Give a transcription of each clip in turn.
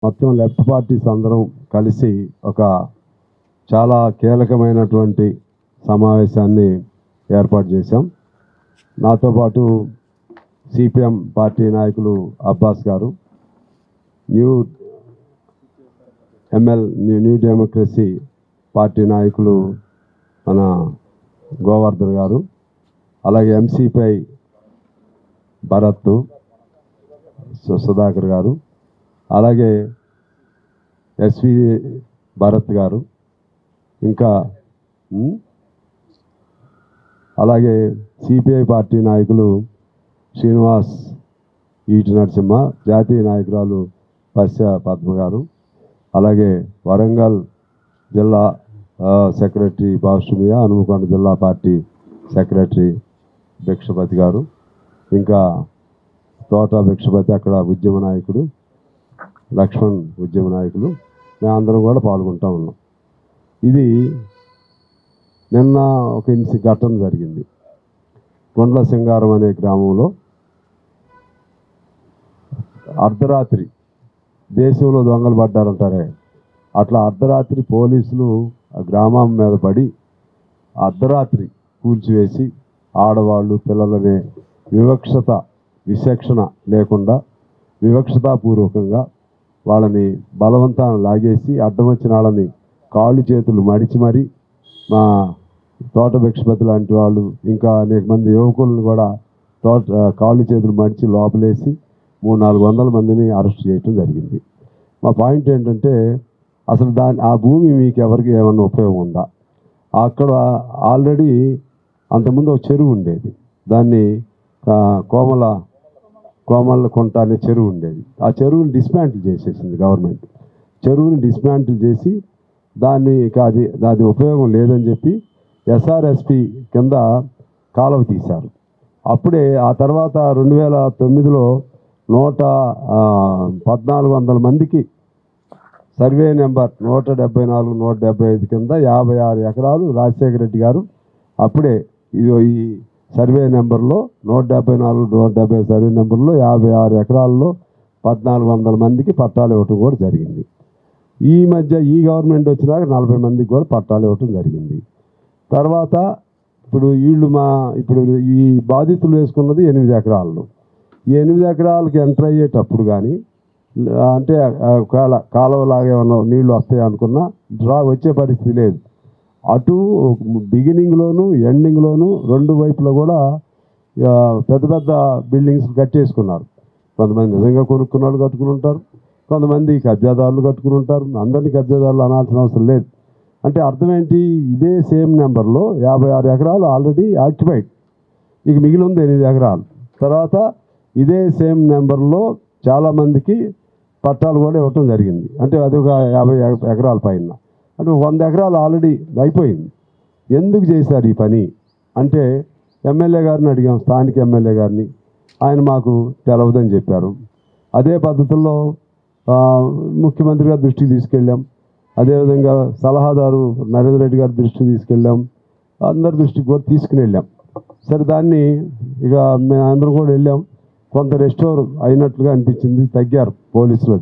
మొత్తం left parties అందరం కలిసి ఒక చాలా కీలకమైనటువంటి సమావేశాన్ని ఏర్పాటు చేశాం. నాతో పాటు సిపిఎం పార్టీ నాయకులు అబ్బాస్ గారు, న్యూ డెమోక్రసీ పార్టీ నాయకులు మన గోవర్ధన్ గారు, అలాగే ఎంసీపై భరత్ సుధాకర్ గారు, అలాగే ఎస్వి భరత్ గారు, ఇంకా అలాగే సిపిఐ పార్టీ నాయకులు శ్రీనివాస్ ఈటి నరసింహ, జాతీయ నాయకురాలు పశ్య పద్మ గారు, అలాగే వరంగల్ జిల్లా సెక్రటరీ బాషుమియా, హనుమకొండ జిల్లా పార్టీ సెక్రటరీ భిక్షపతి గారు, ఇంకా తోట భిక్షపతి అక్కడ ఉద్యమ నాయకుడు, లక్ష్మణ్ ఉద్యమ నాయకులు, మేమందరం కూడా పాల్గొంటూ ఉన్నాం. ఇది నిన్న ఒక ఘటన జరిగింది. కొండ్ల సింగారం అనే గ్రామంలో అర్ధరాత్రి, దేశంలో దొంగలు పడ్డారంటారే అట్లా అర్ధరాత్రి పోలీసులు ఆ గ్రామం మీద పడి అర్ధరాత్రి కూల్చివేసి ఆడవాళ్ళు పిల్లలనే విచక్షణ లేకుండా వివక్షతాపూర్వకంగా వాళ్ళని బలవంతాన్ని లాగేసి అడ్డం వచ్చిన వాళ్ళని కాళ్ళు చేతులు మడిచి మరి మా తోట భిక్షపతి లాంటి వాళ్ళు ఇంకా అనేక మంది యువకులను కూడా కాళ్ళు చేతులు మడిచి లోపలేసి 300-400 మందిని అరెస్ట్ చేయడం జరిగింది. మా పాయింట్ ఏంటంటే, అసలు ఆ భూమి మీకు ఎవరికి ఏమన్నా ఉపయోగం ఉందా? అక్కడ ఆల్రెడీ అంతకుముందు ఒక చెరువు ఉండేది, దాన్ని కోమల కొంట అనే చెరువు ఉండేది. ఆ చెరువుని డిస్మాంటిల్ చేసేసింది గవర్నమెంట్. చెరువుని డిస్మాంటిల్ చేసి దాన్ని అది ఉపయోగం లేదని చెప్పి ఎస్ఆర్ఎస్పి కింద కాలువ తీశారు. అప్పుడే ఆ తర్వాత 2009లో 1400 మందికి సర్వే నెంబర్ 174, 175 కింద 56 ఎకరాలు రాజశేఖర రెడ్డి గారు అప్పుడే ఈ సర్వే నెంబర్లో 174, 170 సర్వే నెంబర్లో 56 ఎకరాల్లో 1400 మందికి పట్టాలు ఇవ్వటం కూడా జరిగింది. ఈ మధ్య ఈ గవర్నమెంట్ వచ్చినాక 40 మందికి కూడా పట్టాలు ఇవ్వటం జరిగింది. తర్వాత ఇప్పుడు ఈ బాధితులు వేసుకున్నది 8 ఎకరాల్లో. ఈ 8 ఎకరాలకి ఎంటర్ అయ్యేటప్పుడు కానీ అంటే ఒకవేళ కాలువలాగా ఏమన్నా నీళ్లు వస్తాయి అనుకున్నా వచ్చే పరిస్థితి లేదు. అటు బిగినింగ్లోను ఎండింగ్లోను రెండు వైపులో కూడా పెద్ద పెద్ద బిల్డింగ్స్ కట్టేసుకున్నారు. కొంతమంది నిజంగా కొనుక్కున్న వాళ్ళు కట్టుకుని ఉంటారు, కొంతమంది కబ్జాదారులు కట్టుకుని ఉంటారు. అందరినీ కబ్జాదారులు అనాల్సిన అవసరం లేదు. అంటే అర్థం ఏంటి, ఇదే సేమ్ నెంబర్లో 56 ఎకరాలు ఆల్రెడీ ఆక్యుపైడ్, ఇక మిగిలి ఉంది 8 ఎకరాలు. తర్వాత ఇదే సేమ్ నెంబర్లో చాలామందికి పట్టాలు కూడా ఇవ్వటం జరిగింది. అంటే అది ఒక 50 ఎకరాల పైన, అంటే 100 ఎకరాలు ఆల్రెడీ అయిపోయింది. ఎందుకు చేశారు ఈ పని అంటే ఎమ్మెల్యే గారిని అడిగాం, స్థానిక ఎమ్మెల్యే గారిని. ఆయన మాకు తెలవదని చెప్పారు. అదే పద్ధతుల్లో ముఖ్యమంత్రి గారి దృష్టికి తీసుకెళ్ళాం, అదేవిధంగా సలహాదారు నరేంద్ర రెడ్డి గారి దృష్టికి తీసుకెళ్ళాం, అందరి దృష్టికి కూడా తీసుకుని వెళ్ళాం. సరే, దాన్ని ఇక మేము అందరం కూడా వెళ్ళాం. కొంత రెస్టోర్ అయినట్లుగా అనిపించింది, తగ్గారు పోలీసులు.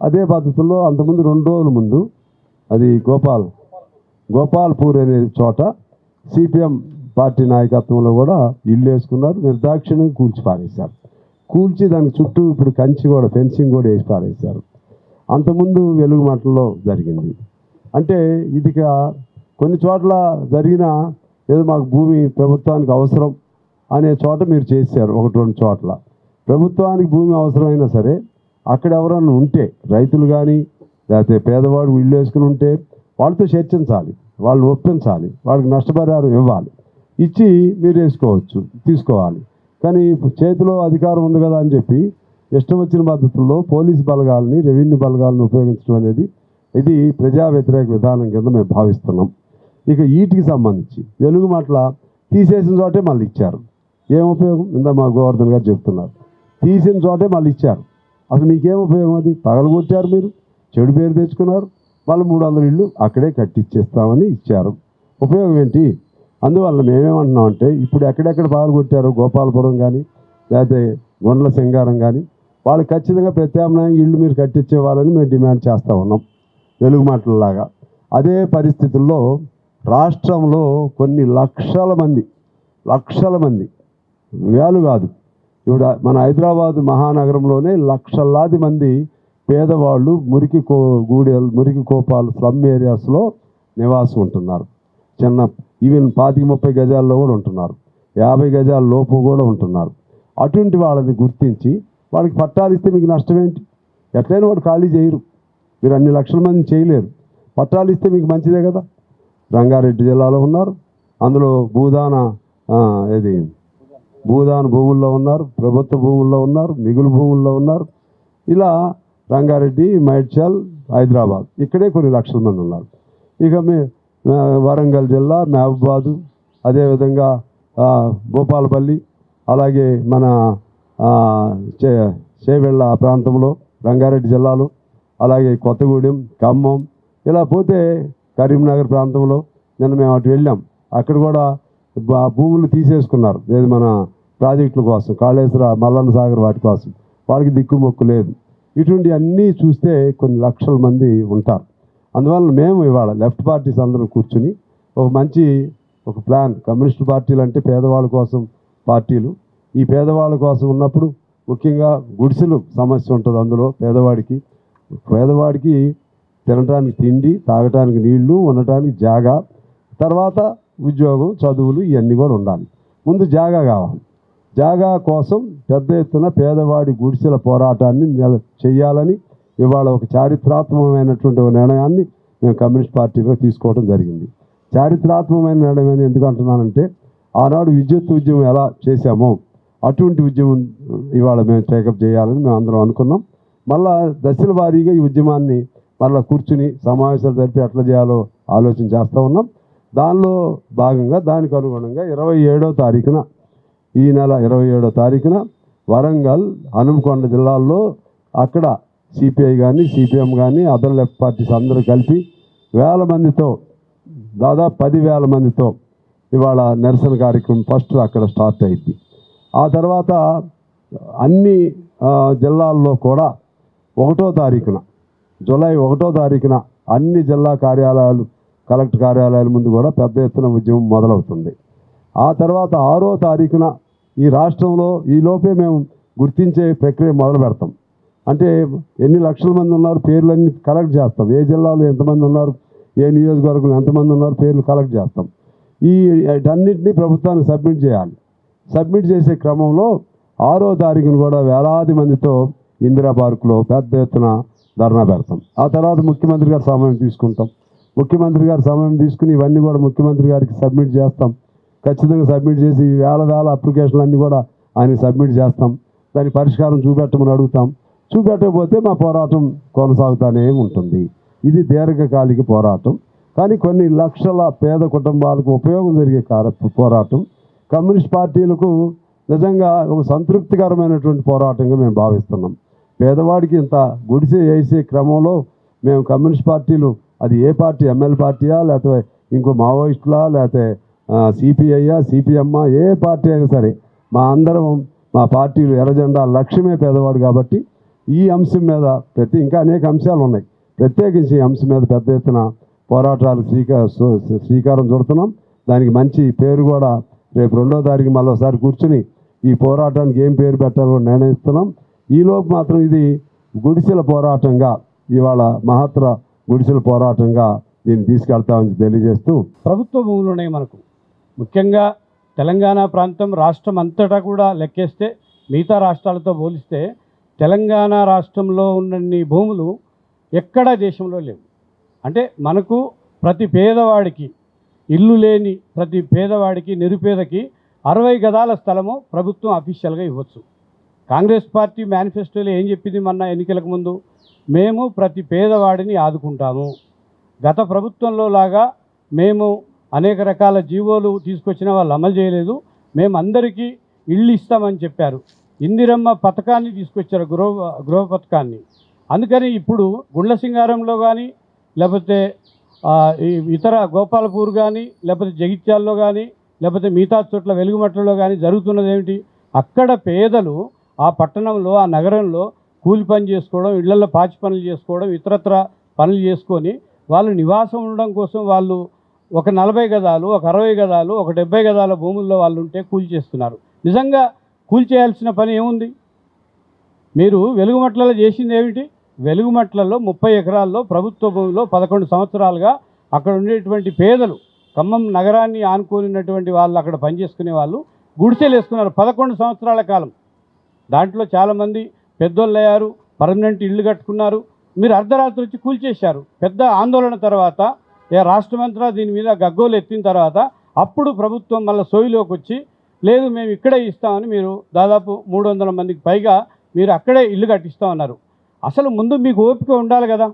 అదే పద్ధతుల్లో అంతకుముందు 2 రోజుల ముందు అది గోపాల్పూర్ అనే చోట సిపిఎం పార్టీ నాయకత్వంలో కూడా ఇల్లు వేసుకున్నారు, నిర్దాక్షిణ్యంగా కూల్చి పారేశారు. కూల్చి దానికి చుట్టూ ఇప్పుడు కంచి కూడా ఫెన్సింగ్ కూడా వేసి పారేశారు. అంతకుముందు వెలుగుమట్టలో జరిగింది. అంటే ఇది కొన్ని చోట్ల జరిగిన ఏదో మాకు భూమి ప్రభుత్వానికి అవసరం అనే చోట మీరు చేశారు. 1-2 చోట్ల ప్రభుత్వానికి భూమి అవసరమైనా సరే అక్కడ ఎవరన్నా ఉంటే, రైతులు కానీ లేకపోతే పేదవాడు ఇల్లు వేసుకుని ఉంటే వాళ్ళతో చర్చించాలి, వాళ్ళని ఒప్పించాలి, వాళ్ళకి నష్టపరిహారం ఇవ్వాలి, ఇచ్చి మీరు తీసుకోవాలి. కానీ చేతిలో అధికారం ఉంది కదా అని చెప్పి ఇష్టం వచ్చిన పద్ధతుల్లో పోలీస్ బలగాలని, రెవెన్యూ బలగాలను ఉపయోగించడం అనేది ఇది ప్రజా వ్యతిరేక విధానం కింద మేము భావిస్తున్నాం. ఇక వీటికి సంబంధించి వెలుగుమట్ల తీసేసిన చోటే మళ్ళీ ఇచ్చారు. ఏం ఉపయోగం? ఇందా మా గోవర్ధన్ గారు చెప్తున్నారు, తీసిన చోటే మళ్ళీ ఇచ్చారు. అసలు మీకేం ఉపయోగం? అది పగలగొట్టారు, మీరు చెడు పేరు తెచ్చుకున్నారు. మళ్ళీ 300 ఇళ్ళు అక్కడే కట్టిచ్చేస్తామని ఇచ్చారు. ఉపయోగం ఏంటి? అందువల్ల మేమేమంటున్నామంటే, ఇప్పుడు ఎక్కడెక్కడ పగలగొట్టారో గోపాలపురం కానీ లేకపోతే కొండ్ల సింగారం కానీ వాళ్ళు ఖచ్చితంగా ప్రత్యామ్నాయం ఇళ్ళు మీరు కట్టించేవాళ్ళని మేము డిమాండ్ చేస్తూ ఉన్నాం వెలుగుమాటలలాగా. అదే పరిస్థితుల్లో రాష్ట్రంలో కొన్ని లక్షల మంది వేలు కాదు, ఇప్పుడు మన హైదరాబాద్ మహానగరంలోనే లక్షలాది మంది పేదవాళ్ళు మురికి కోపాలు స్లమ్ ఏరియాస్లో నివాసం ఉంటున్నారు. చిన్న ఈవెన్ 25-30 గజాల్లో కూడా ఉంటున్నారు, 50 గజాల లోపు కూడా ఉంటున్నారు. అటువంటి వాళ్ళని గుర్తించి వాళ్ళకి పట్టాలు ఇస్తే మీకు నష్టం ఏంటి? ఎట్లయినా వాడు ఖాళీ చేయరు, మీరు అన్ని లక్షల మందిని చేయలేరు. పట్టాలు ఇస్తే మీకు మంచిదే కదా. రంగారెడ్డి జిల్లాలో ఉన్నారు, అందులో భూదాన భూముల్లో ఉన్నారు, ప్రభుత్వ భూముల్లో ఉన్నారు, మిగులు భూముల్లో ఉన్నారు. ఇలా రంగారెడ్డి, మేడ్చల్, హైదరాబాద్ ఇక్కడే కొన్ని లక్షల మంది ఉన్నారు. ఇక వరంగల్ జిల్లా, మహబూబాదు, అదేవిధంగా భూపాలపల్లి, అలాగే మన చేవెళ్ళ ప్రాంతంలో రంగారెడ్డి జిల్లాలో, అలాగే కొత్తగూడెం, ఖమ్మం, ఇలా పోతే కరీంనగర్ ప్రాంతంలో నిన్న మేము అటు వెళ్ళాం. అక్కడ కూడా భూములు తీసేసుకున్నారు, లేదు మన ప్రాజెక్టుల కోసం, కాళేశ్వర, మల్లన్న సాగర్ వాటి కోసం. వాళ్ళకి దిక్కుమొక్కు లేదు. ఇటువంటి అన్నీ చూస్తే కొన్ని లక్షల మంది ఉంటారు. అందువల్ల మేము ఇవాళ లెఫ్ట్ పార్టీస్ అందరం కూర్చుని ఒక ప్లాన్, కమ్యూనిస్ట్ పార్టీలు అంటే పేదవాళ్ళ కోసం పార్టీలు. ఈ పేదవాళ్ళ కోసం ఉన్నప్పుడు ముఖ్యంగా గుడిసెలు సమస్య ఉంటుంది. అందులో పేదవాడికి తినడానికి తిండి, తాగటానికి నీళ్లు, ఉండటానికి జాగా, తర్వాత ఉద్యోగం, చదువులు ఇవన్నీ కూడా ఉండాలి. ముందు జాగా కావాలి. జాగా కోసం పెద్ద ఎత్తున పేదవాడి గుడిసెల పోరాటాన్ని చేయాలని ఇవాళ ఒక చారిత్రాత్మకమైనటువంటి నిర్ణయాన్ని మేము కమ్యూనిస్ట్ పార్టీలో తీసుకోవడం జరిగింది. చారిత్రాత్మకమైన నిర్ణయం ఎందుకు అంటున్నానంటే, ఆనాడు విద్యుత్ ఉద్యమం ఎలా చేశామో అటువంటి ఉద్యమం ఇవాళ మేము టేకప్ చేయాలని మేము అందరం అనుకున్నాం. మళ్ళా దశల వారీగా ఈ ఉద్యమాన్ని మళ్ళీ కూర్చుని సమావేశాలు జరిపి ఎట్లా చేయాలో ఆలోచన చేస్తూ ఉన్నాం. దానిలో భాగంగా దానికి అనుగుణంగా 27వ తారీఖున, ఈ నెల 27వ తారీఖున వరంగల్, హనుమకొండ జిల్లాల్లో అక్కడ సిపిఐ కానీ, సిపిఎం కానీ, అదర్ లెఫ్ట్ పార్టీస్ అందరూ కలిపి వేల మందితో, దాదాపు 10,000 మందితో ఇవాళ నిరసన కార్యక్రమం ఫస్ట్ అక్కడ స్టార్ట్ అయింది. ఆ తర్వాత అన్ని జిల్లాల్లో కూడా 1వ తారీఖున, జూలై 1వ తారీఖున అన్ని జిల్లా కార్యాలయాలు, కలెక్టర్ కార్యాలయాల ముందు కూడా పెద్ద ఎత్తున ఉద్యమం మొదలవుతుంది. ఆ తర్వాత 6వ తారీఖున ఈ రాష్ట్రంలో ఈలోపే మేము గుర్తించే ప్రక్రియ మొదలు పెడతాం. అంటే ఎన్ని లక్షల మంది ఉన్నారు పేర్లన్నీ కలెక్ట్ చేస్తాం. ఏ జిల్లాలో ఎంతమంది ఉన్నారు, ఏ నియోజకవర్గంలో ఎంతమంది ఉన్నారు పేర్లు కలెక్ట్ చేస్తాం. వీటన్నిటినీ ప్రభుత్వానికి సబ్మిట్ చేయాలి. సబ్మిట్ చేసే క్రమంలో 6వ తారీఖున కూడా వేలాది మందితో ఇందిరా పార్కులో పెద్ద ఎత్తున ధర్నా పెడతాం. ఆ తర్వాత ముఖ్యమంత్రి గారి సమయం తీసుకుంటాం. ముఖ్యమంత్రి గారి సమయం తీసుకుని ఇవన్నీ కూడా ముఖ్యమంత్రి గారికి సబ్మిట్ చేస్తాం. ఖచ్చితంగా సబ్మిట్ చేసి వేల అప్లికేషన్లు అన్నీ కూడా ఆయనకి సబ్మిట్ చేస్తాం. దాని పరిష్కారం చూపెట్టమని అడుగుతాం. చూపెట్టకపోతే మా పోరాటం కొనసాగుతూనే ఉంటుంది. ఇది దీర్ఘకాలిక పోరాటం, కానీ కొన్ని లక్షల పేద కుటుంబాలకు ఉపయోగం జరిగే పోరాటం. కమ్యూనిస్ట్ పార్టీలకు నిజంగా ఒక సంతృప్తికరమైనటువంటి పోరాటంగా మేము భావిస్తున్నాం. పేదవాడికి ఇంత గుడిసె వేసే క్రమంలో మేము కమ్యూనిస్ట్ పార్టీలు, అది ఏ పార్టీ, ఎంఎల్ పార్టీయా, లేకపోతే ఇంకో మావోయిస్టులా, లేకపోతే సిపిఐయా, సిపిఎమ్మా, ఏ పార్టీ అయినా సరే మా పార్టీలు ఎర్రజెండా లక్ష్యమే పేదవాడు. కాబట్టి ఈ అంశం మీద ఇంకా అనేక అంశాలు ఉన్నాయి. ప్రత్యేకించి ఈ అంశం మీద పెద్ద ఎత్తున పోరాటాలు శ్రీకారం చుడుతున్నాం. దానికి మంచి పేరు కూడా రేపు 2వ తారీఖు మళ్ళీ ఒకసారి కూర్చుని ఈ పోరాటానికి ఏం పేరు పెట్టాలో నిర్ణయిస్తున్నాం. ఈలోపు మాత్రం ఇది గుడిసెల పోరాటంగా, ఇవాళ మహత్తర గుడిసెల పోరాటంగా దీన్ని తీసుకెళ్తామని తెలియజేస్తూ, ప్రభుత్వ భూములు ఉన్నాయి మనకు. ముఖ్యంగా తెలంగాణ ప్రాంతం రాష్ట్రం అంతటా కూడా లెక్కేస్తే, మిగతా రాష్ట్రాలతో పోలిస్తే తెలంగాణ రాష్ట్రంలో ఉన్నన్ని భూములు ఎక్కడా దేశంలో లేవు. అంటే మనకు ప్రతి పేదవాడికి, ఇల్లు లేని ప్రతి పేదవాడికి, నిరుపేదకి 60 గజాల స్థలము ప్రభుత్వం అఫీషియల్గా ఇవ్వచ్చు. కాంగ్రెస్ పార్టీ మేనిఫెస్టోలో ఏం చెప్పింది మొన్న ఎన్నికలకు ముందు? మేము ప్రతి పేదవాడిని ఆదుకుంటాము. గత ప్రభుత్వంలో లాగా మేము అనేక రకాల జీవోలు తీసుకొచ్చిన వాళ్ళు అమలు చేయలేదు. మేము అందరికీ ఇళ్ళు ఇస్తామని చెప్పారు. ఇందిరమ్మ పథకాన్ని తీసుకొచ్చారు, గృహ పథకాన్ని. అందుకని ఇప్పుడు గుండ్ల సింగారంలో కానీ, లేకపోతే ఇతర గోపాలపూర్ కానీ, లేకపోతే జగిత్యాల్లో కానీ, లేకపోతే మిగతా చోట్ల వెలుగుమట్టలో కానీ జరుగుతున్నది ఏమిటి? అక్కడ పేదలు ఆ పట్టణంలో ఆ నగరంలో కూలి పని చేసుకోవడం, ఇళ్లలో పాచి పనులు చేసుకోవడం, ఇతరత్ర పనులు చేసుకొని వాళ్ళు నివాసం ఉండడం కోసం వాళ్ళు ఒక 40 గజాలు, ఒక 60 గజాలు, ఒక 70 గజాల భూముల్లో వాళ్ళు ఉంటే కూలి చేస్తున్నారు. నిజంగా కూలి చేయాల్సిన పని ఏముంది? మీరు వెలుగుమట్లలో చేసింది ఏమిటి? వెలుగుమట్లలో 30 ఎకరాల్లో ప్రభుత్వ భూమిలో 11 సంవత్సరాలుగా అక్కడ ఉండేటువంటి పేదలు, ఖమ్మం నగరాన్ని ఆనుకోనినటువంటి వాళ్ళు, అక్కడ పనిచేసుకునే వాళ్ళు గుడిసెలు వేసుకున్నారు 11 సంవత్సరాల కాలం. దాంట్లో చాలామంది పెద్దోళ్ళు అయ్యారు, పర్మనెంట్ ఇళ్ళు కట్టుకున్నారు. మీరు అర్ధరాత్రి వచ్చి కూల్చేశారు. పెద్ద ఆందోళన తర్వాత రాష్ట్రమంతా దీని మీద గగ్గోలు ఎత్తిన తర్వాత అప్పుడు ప్రభుత్వం మళ్ళీ సోయిలోకి వచ్చి లేదు మేము ఇక్కడే ఇస్తామని మీరు దాదాపు 300 మందికి పైగా మీరు అక్కడే ఇల్లు కట్టిస్తామన్నారు. అసలు ముందు మీకు ఓపిక ఉండాలి కదా.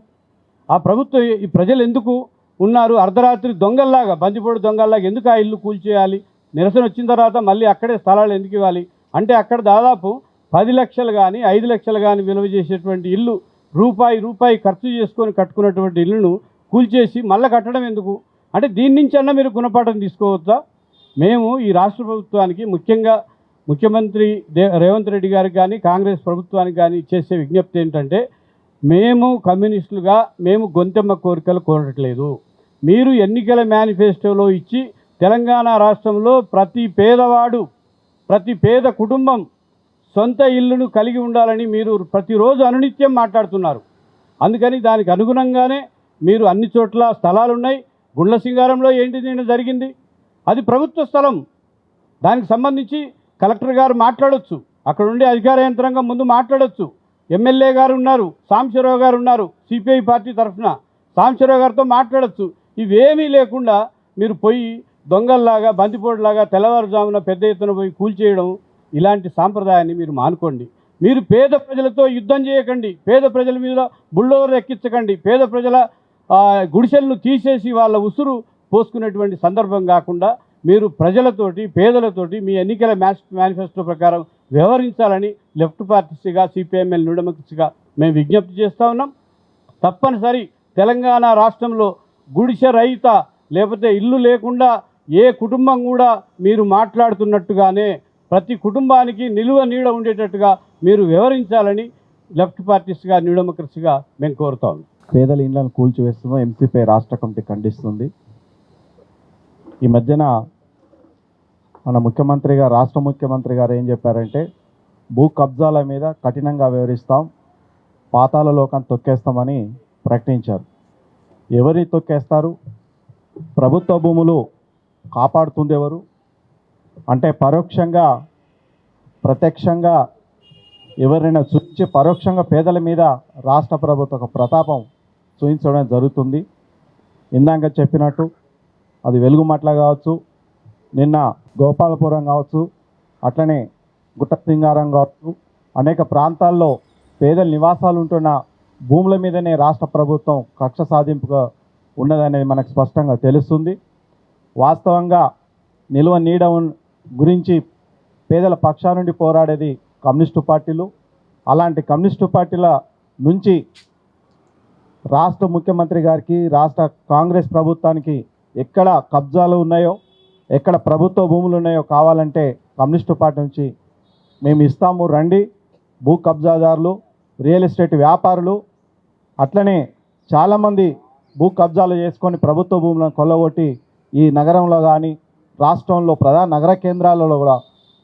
ఆ ప్రభుత్వం ఈ ప్రజలు ఎందుకు ఉన్నారు అర్ధరాత్రి దొంగల్లాగా, బందిపోడు దొంగల్లాగా ఎందుకు ఆ ఇల్లు కూల్చేయాలి? నిరసన వచ్చిన తర్వాత మళ్ళీ అక్కడే స్థలాలు ఎందుకు ఇవ్వాలి? అంటే అక్కడ దాదాపు 10 లక్షలు కానీ 5 లక్షలు కానీ విలువ చేసేటువంటి ఇల్లు రూపాయి ఖర్చు చేసుకొని కట్టుకున్నటువంటి ఇల్లును కూల్చేసి మళ్ళీ కట్టడం ఎందుకు? అంటే దీని నుంచి అన్నా మీరు గుణపాఠం తీసుకోవచ్చా? మేము ఈ రాష్ట్ర ప్రభుత్వానికి, ముఖ్యంగా ముఖ్యమంత్రి రేవంత్ రెడ్డి గారికి కానీ కాంగ్రెస్ ప్రభుత్వానికి కానీ చేసే విజ్ఞప్తి ఏంటంటే, మేము కమ్యూనిస్టులుగా మేము గొంతెమ్మ కోరికలు కోరట్లేదు. మీరు ఎన్నికల మేనిఫెస్టోలో ఇచ్చి తెలంగాణ రాష్ట్రంలో ప్రతి పేదవాడు, ప్రతి పేద కుటుంబం సొంత ఇల్లును కలిగి ఉండాలని మీరు ప్రతిరోజు అనునిత్యం మాట్లాడుతున్నారు. అందుకని దానికి అనుగుణంగానే మీరు అన్ని చోట్ల స్థలాలున్నాయి. గుండ్ల సింగారంలో ఏంటి నేను జరిగింది? అది ప్రభుత్వ స్థలం. దానికి సంబంధించి కలెక్టర్ గారు మాట్లాడొచ్చు, అక్కడ ఉండే అధికార యంత్రాంగం ముందు మాట్లాడొచ్చు. ఎమ్మెల్యే గారు ఉన్నారు, సాంబశివరావు గారు ఉన్నారు సిపిఐ పార్టీ తరఫున, సాంబశివరావు గారితో మాట్లాడొచ్చు. ఇవేమీ లేకుండా మీరు పోయి దొంగల్లాగా, బందిపోటులాగా తెల్లవారుజామున పెద్ద ఎత్తున పోయి కూల్చేయడం, ఇలాంటి సాంప్రదాయాన్ని మీరు మానుకోండి. మీరు పేద ప్రజలతో యుద్ధం చేయకండి, పేద ప్రజల మీద బుల్డోజర్ ఎక్కించకండి, పేద ప్రజల గుడిసెలను తీసేసి వాళ్ళ ఉసురు పోసుకునేటువంటి సందర్భం కాకుండా మీరు ప్రజలతోటి, పేదలతోటి మీ ఎన్నికల మేనిఫెస్టో ప్రకారం వ్యవహరించాలని లెఫ్ట్ పార్టీస్గా, సిపిఎంఎల్ న్యూడెమోక్రసీగా మేము విజ్ఞప్తి చేస్తూ ఉన్నాం. తప్పనిసరి తెలంగాణ రాష్ట్రంలో గుడిసె రహిత, లేకపోతే ఇల్లు లేకుండా ఏ కుటుంబం కూడా మీరు మాట్లాడుతున్నట్టుగానే ప్రతి కుటుంబానికి నిలువ నీడ ఉండేటట్టుగా మీరు వ్యవహరించాలని లెఫ్ట్ పార్టీస్గా, న్యూడెమోక్రసీగా మేము కోరుతా ఉన్నాం. పేదల ఇండ్లను కూల్చివేస్తుందో ఎంసీపీ రాష్ట్ర కమిటీ ఖండిస్తుంది. ఈ మధ్యన మన రాష్ట్ర ముఖ్యమంత్రి గారు ఏం చెప్పారంటే, భూ కబ్జాల మీద కఠినంగా వ్యవహరిస్తాం, పాతాళ లోకాన్ని తొక్కేస్తామని ప్రకటించారు. ఎవరిని తొక్కేస్తారు? ప్రభుత్వ భూములు కాపాడుతుంది ఎవరు? అంటే పరోక్షంగా, ప్రత్యక్షంగా ఎవరైనా చూపించి పరోక్షంగా పేదల మీద రాష్ట్ర ప్రభుత్వ ఒక ప్రతాపం చూపించడం జరుగుతుంది. ఇందాక చెప్పినట్టు అది వెలుగుమట్ల కావచ్చు, నిన్న గోపాలపురం కావచ్చు, అట్లనే గుట్ట సింగారం కావచ్చు, అనేక ప్రాంతాల్లో పేదల నివాసాలు ఉంటున్న భూముల మీదనే రాష్ట్ర ప్రభుత్వం కక్ష సాధింపుగా ఉన్నదనేది మనకు స్పష్టంగా తెలుస్తుంది. వాస్తవంగా నిల్వ నీడ గురించి పేదల పక్షా నుండి పోరాడేది కమ్యూనిస్టు పార్టీలు. అలాంటి కమ్యూనిస్టు పార్టీల నుంచి రాష్ట్ర ముఖ్యమంత్రి గారికి, రాష్ట్ర కాంగ్రెస్ ప్రభుత్వానికి ఎక్కడ కబ్జాలు ఉన్నాయో, ఎక్కడ ప్రభుత్వ భూములు ఉన్నాయో కావాలంటే కమ్యూనిస్టు పార్టీ నుంచి మేము ఇస్తాము, రండి. భూ కబ్జాదారులు, రియల్ ఎస్టేట్ వ్యాపారులు, అట్లనే చాలామంది భూ కబ్జాలు చేసుకొని ప్రభుత్వ భూములను కొల్లగొట్టి ఈ నగరంలో కానీ రాష్ట్రంలో ప్రధాన నగర కేంద్రాలలో కూడా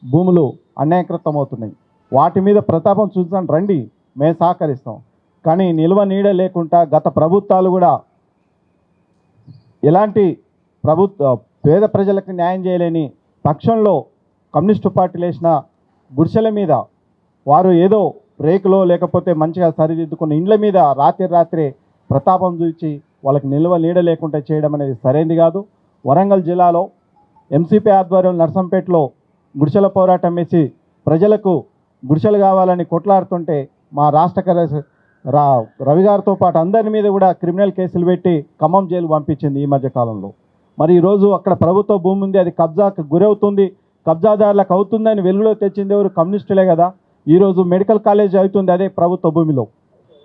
భూములు అన్యాయకృతం అవుతున్నాయి. వాటి మీద ప్రతాపం చూసాను, రండి, మేము సహకరిస్తాం. కానీ నిల్వ నీడ లేకుండా గత ప్రభుత్వాలు కూడా ఎలాంటి పేద ప్రజలకు న్యాయం చేయలేని పక్షంలో కమ్యూనిస్టు పార్టీలు వేసిన గుడిసెల మీద వారు ఏదో రేకులో లేకపోతే మంచిగా సరిదిద్దుకున్న ఇండ్ల మీద రాత్రి ప్రతాపం చూచి వాళ్ళకి నిల్వ నీడ లేకుండా చేయడం అనేది సరైనది కాదు. వరంగల్ జిల్లాలో ఎంసీపీ ఆధ్వర్యంలో నర్సంపేటలో గుడిసెల పోరాటం వేసి ప్రజలకు గుడిసెలు కావాలని కొట్లాడుతుంటే మా రాష్ట్ర రవి గారితో పాటు అందరి మీద కూడా క్రిమినల్ కేసులు పెట్టి ఖమ్మం జైలు పంపించింది ఈ మధ్య కాలంలో. మరి ఈరోజు అక్కడ ప్రభుత్వ భూమి ఉంది, అది కబ్జాకు గురవుతుంది, కబ్జాదారులకు అవుతుందని వెలుగులో తెచ్చింది ఎవరు? కమ్యూనిస్టులే కదా. ఈరోజు మెడికల్ కాలేజ్ అవుతుంది అదే ప్రభుత్వ భూమిలో.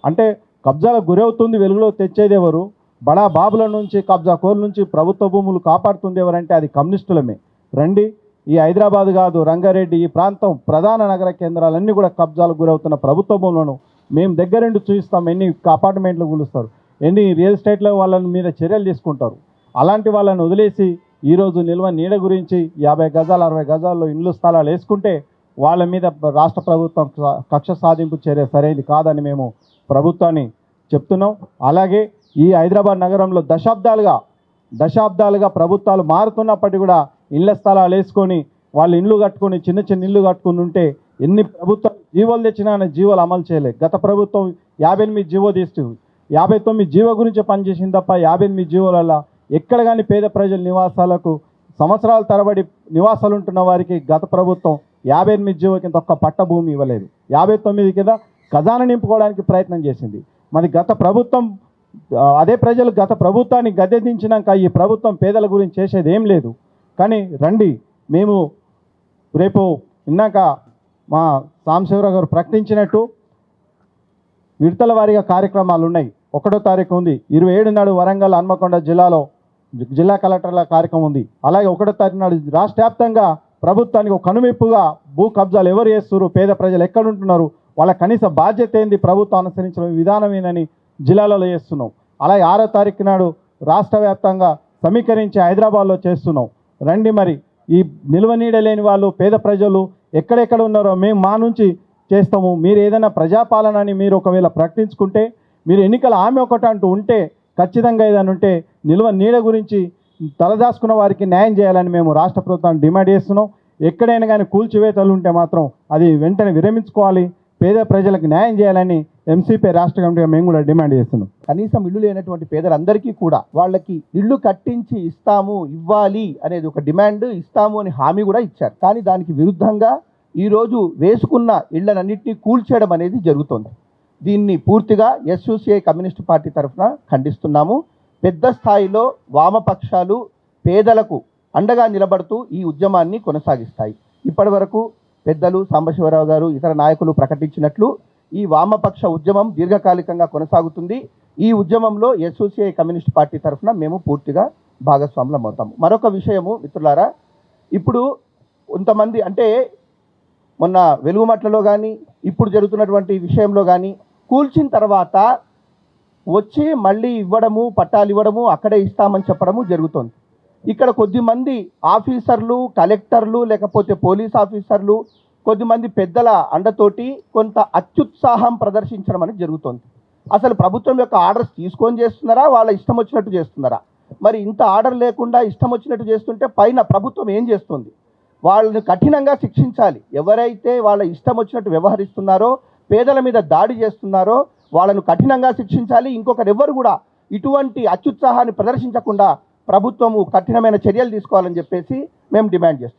అంటే కబ్జాలకు గురవుతుంది, వెలుగులో తెచ్చేది ఎవరు? బడా బాబుల నుంచి, కబ్జా కోర్ల నుంచి ప్రభుత్వ భూములు కాపాడుతుంది ఎవరంటే అది కమ్యూనిస్టులమే. రండి, ఈ హైదరాబాద్ కాదు, రంగారెడ్డి, ఈ ప్రాంతం ప్రధాన నగర కేంద్రాలన్నీ కూడా కబ్జాలకు గురవుతున్న ప్రభుత్వ భూములను మేము దగ్గరుండి చూపిస్తాం. ఎన్ని అపార్ట్మెంట్లు కూలుస్తారు, ఎన్ని రియల్ ఎస్టేట్లో వాళ్ళ మీద చర్యలు తీసుకుంటారు. అలాంటి వాళ్ళని వదిలేసి ఈరోజు నిల్వ నీడ గురించి 50 గజాలు 60 గజాల్లో ఇండ్లు స్థలాలు వేసుకుంటే వాళ్ళ మీద రాష్ట్ర ప్రభుత్వం కక్ష సాధింపు చర్య సరైనది కాదని మేము ప్రభుత్వాన్ని చెప్తున్నాం. అలాగే ఈ హైదరాబాద్ నగరంలో దశాబ్దాలుగా ప్రభుత్వాలు మారుతున్నప్పటికీ కూడా ఇళ్ల స్థలాలు వేసుకొని వాళ్ళు ఇండ్లు కట్టుకొని చిన్న చిన్న ఇల్లు కట్టుకుని ఉంటే ఎన్ని ప్రభుత్వం జీవోలు తెచ్చినా జీవోలు అమలు చేయలేదు. గత ప్రభుత్వం 58 జీవో తీస్తూ 59 జీవో గురించి పనిచేసింది తప్ప 58 జీవోల ఎక్కడ కానీ పేద ప్రజల నివాసాలకు సంవత్సరాల తరబడి నివాసాలు ఉంటున్న వారికి గత ప్రభుత్వం 58 జీవో కింద ఒక్క పట్ట భూమి ఇవ్వలేదు. 59 కింద ఖజానా నింపుకోవడానికి ప్రయత్నం చేసింది. మరి గత ప్రభుత్వం అదే ప్రజలు గత ప్రభుత్వాన్ని గద్దెదించినాక ఈ ప్రభుత్వం పేదల గురించి చేసేది ఏం లేదు. కానీ రండి, మేము రేపు ఇందాక మా సాంబశివరావు గారు ప్రకటించినట్టు విడతల వారీగా కార్యక్రమాలు ఉన్నాయి. 1వ తారీఖు ఉంది, 27 నాడు వరంగల్ హన్మకొండ జిల్లా కలెక్టర్ల కార్యక్రమం ఉంది. అలాగే 1వ తారీఖు నాడు రాష్ట్ర వ్యాప్తంగా ప్రభుత్వానికి ఒక కనువిప్పుగా భూ కబ్జాలు ఎవరు చేస్తున్నారు, పేద ప్రజలు ఎక్కడుంటున్నారు, వాళ్ళ కనీస బాధ్యత ఏంది, ప్రభుత్వం అనుసరించిన విధానమేనని జిల్లాలలో చేస్తున్నాం. అలాగే 6వ తారీఖు నాడు రాష్ట్ర వ్యాప్తంగా సమీకరించి హైదరాబాద్లో చేస్తున్నాం. రండి, మరి ఈ నిల్వ నీడ లేని వాళ్ళు పేద ప్రజలు ఎక్కడెక్కడ ఉన్నారో మేము మా నుంచి చేస్తాము. మీరు ఏదైనా ప్రజాపాలన అని మీరు ఒకవేళ ప్రకటించుకుంటే, మీరు ఎన్నికల హామీ ఒకటి అంటూ ఉంటే ఖచ్చితంగా ఏదైనా ఉంటే నిల్వ నీడ గురించి తలదాచుకున్న వారికి న్యాయం చేయాలని మేము రాష్ట్ర ప్రభుత్వాన్ని డిమాండ్ చేస్తున్నాం. ఎక్కడైనా కానీ కూల్చివేతలు ఉంటే మాత్రం అది వెంటనే విరమించుకోవాలి, పేద ప్రజలకు న్యాయం చేయాలని ఎంసీపీ రాష్ట్ర కమిటీగా మేము కూడా డిమాండ్ చేస్తున్నాం. కనీసం ఇల్లు లేనటువంటి పేదలందరికీ కూడా వాళ్ళకి ఇల్లు కట్టించి ఇవ్వాలి అనేది ఒక డిమాండ్, ఇస్తాము అని హామీ కూడా ఇచ్చారు. కానీ దానికి విరుద్ధంగా ఈరోజు వేసుకున్న ఇళ్లనన్నింటినీ కూల్చేయడం అనేది జరుగుతోంది. దీన్ని పూర్తిగా ఎస్యూసీఐ కమ్యూనిస్ట్ పార్టీ తరఫున ఖండిస్తున్నాము. పెద్ద స్థాయిలో వామపక్షాలు పేదలకు అండగా నిలబడుతూ ఈ ఉద్యమాన్ని కొనసాగిస్తాయి. ఇప్పటి వరకు పెద్దలు సాంబశివరావు గారు, ఇతర నాయకులు ప్రకటించినట్లు ఈ వామపక్ష ఉద్యమం దీర్ఘకాలికంగా కొనసాగుతుంది. ఈ ఉద్యమంలో ఎస్యూసీఐ కమ్యూనిస్ట్ పార్టీ తరఫున మేము పూర్తిగా భాగస్వాములం అవుతాము. మరొక విషయము మిత్రులారా, ఇప్పుడు కొంతమంది అంటే మొన్న వెలుగుమట్లలో కానీ ఇప్పుడు జరుగుతున్నటువంటి విషయంలో కానీ కూల్చిన తర్వాత వచ్చి మళ్ళీ ఇవ్వడము, పట్టాలు ఇవ్వడము, అక్కడే ఇస్తామని చెప్పడము జరుగుతుంది. ఇక్కడ కొద్దిమంది ఆఫీసర్లు, కలెక్టర్లు, లేకపోతే పోలీస్ ఆఫీసర్లు, కొద్దిమంది పెద్దల అండతోటి కొంత అత్యుత్సాహం ప్రదర్శించడం అనేది జరుగుతుంది. అసలు ప్రభుత్వం యొక్క ఆర్డర్స్ తీసుకొని చేస్తున్నారా, వాళ్ళ ఇష్టం వచ్చినట్టు చేస్తున్నారా? మరి ఇంత ఆర్డర్ లేకుండా ఇష్టం వచ్చినట్టు చేస్తుంటే పైన ప్రభుత్వం ఏం చేస్తుంది? వాళ్ళని కఠినంగా శిక్షించాలి. ఎవరైతే వాళ్ళ ఇష్టం వచ్చినట్టు వ్యవహరిస్తున్నారో, పేదల మీద దాడి చేస్తున్నారో వాళ్ళను కఠినంగా శిక్షించాలి. ఇంకొకరెవ్వరు కూడా ఇటువంటి అత్యుత్సాహాన్ని ప్రదర్శించకుండా ప్రభుత్వము కఠినమైన చర్యలు తీసుకోవాలని చెప్పేసి మేము డిమాండ్ చేస్తున్నాం.